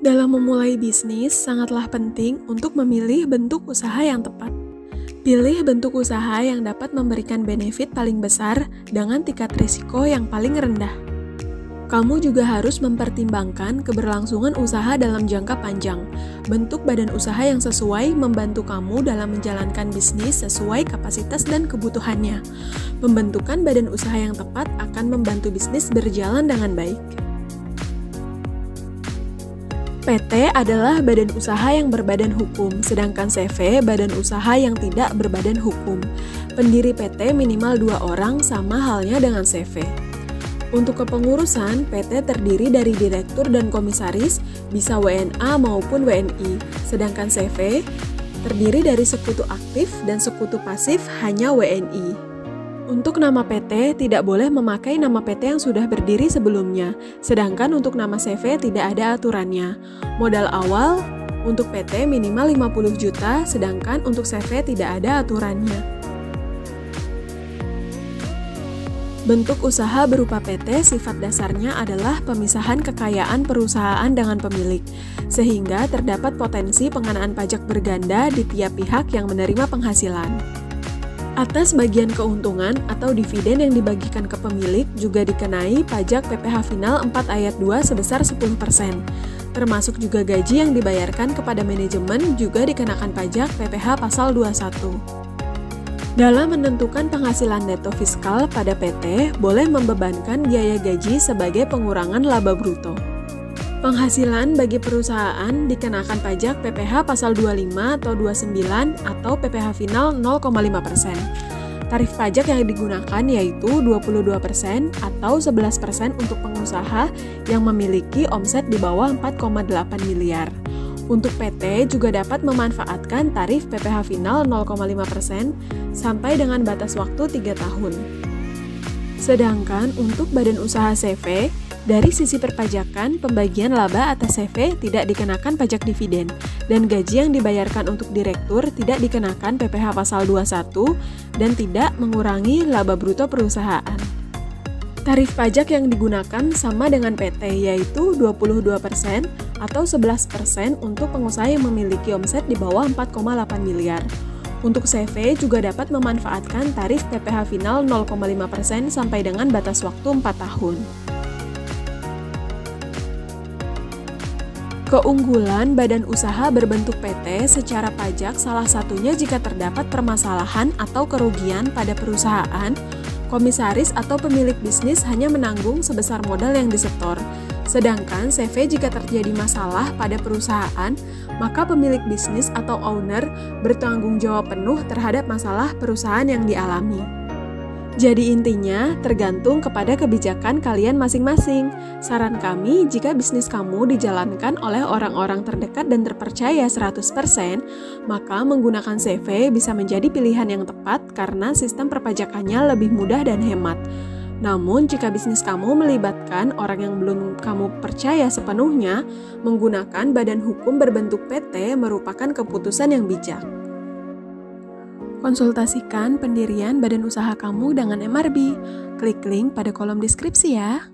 Dalam memulai bisnis, sangatlah penting untuk memilih bentuk usaha yang tepat. Pilih bentuk usaha yang dapat memberikan benefit paling besar dengan tingkat risiko yang paling rendah. Kamu juga harus mempertimbangkan keberlangsungan usaha dalam jangka panjang. Bentuk badan usaha yang sesuai membantu kamu dalam menjalankan bisnis sesuai kapasitas dan kebutuhannya. Pembentukan badan usaha yang tepat akan membantu bisnis berjalan dengan baik. PT adalah badan usaha yang berbadan hukum, sedangkan CV badan usaha yang tidak berbadan hukum. Pendiri PT minimal 2 orang sama halnya dengan CV. Untuk kepengurusan, PT terdiri dari direktur dan komisaris, bisa WNA maupun WNI, sedangkan CV terdiri dari sekutu aktif dan sekutu pasif hanya WNI. Untuk nama PT, tidak boleh memakai nama PT yang sudah berdiri sebelumnya, sedangkan untuk nama CV tidak ada aturannya. Modal awal untuk PT minimal 50 juta, sedangkan untuk CV tidak ada aturannya. Bentuk usaha berupa PT sifat dasarnya adalah pemisahan kekayaan perusahaan dengan pemilik, sehingga terdapat potensi pengenaan pajak berganda di tiap pihak yang menerima penghasilan. Atas bagian keuntungan atau dividen yang dibagikan ke pemilik juga dikenai pajak PPh Final 4 ayat 2 sebesar 10%. Termasuk juga gaji yang dibayarkan kepada manajemen juga dikenakan pajak PPh pasal 21. Dalam menentukan penghasilan neto fiskal pada PT, boleh membebankan biaya gaji sebagai pengurangan laba bruto. Penghasilan bagi perusahaan dikenakan pajak PPh pasal 25 atau 29 atau PPh Final 0,5%. Tarif pajak yang digunakan yaitu 22% atau 11% untuk pengusaha yang memiliki omset di bawah 4,8 miliar. Untuk PT juga dapat memanfaatkan tarif PPh Final 0,5% sampai dengan batas waktu 3 tahun. Sedangkan untuk badan usaha CV, dari sisi perpajakan, pembagian laba atas CV tidak dikenakan pajak dividen, dan gaji yang dibayarkan untuk direktur tidak dikenakan PPh pasal 21 dan tidak mengurangi laba bruto perusahaan. Tarif pajak yang digunakan sama dengan PT, yaitu 22% atau 11% untuk pengusaha yang memiliki omset di bawah 4,8 miliar. Untuk CV juga dapat memanfaatkan tarif PPh Final 0,5% sampai dengan batas waktu 4 tahun. Keunggulan badan usaha berbentuk PT secara pajak salah satunya jika terdapat permasalahan atau kerugian pada perusahaan, komisaris atau pemilik bisnis hanya menanggung sebesar modal yang disetor. Sedangkan CV jika terjadi masalah pada perusahaan, maka pemilik bisnis atau owner bertanggung jawab penuh terhadap masalah perusahaan yang dialami. Jadi intinya, tergantung kepada kebijakan kalian masing-masing. Saran kami, jika bisnis kamu dijalankan oleh orang-orang terdekat dan terpercaya 100%, maka menggunakan CV bisa menjadi pilihan yang tepat karena sistem perpajakannya lebih mudah dan hemat. Namun, jika bisnis kamu melibatkan orang yang belum kamu percaya sepenuhnya, menggunakan badan hukum berbentuk PT merupakan keputusan yang bijak. Konsultasikan pendirian badan usaha kamu dengan MRB. Klik link pada kolom deskripsi ya.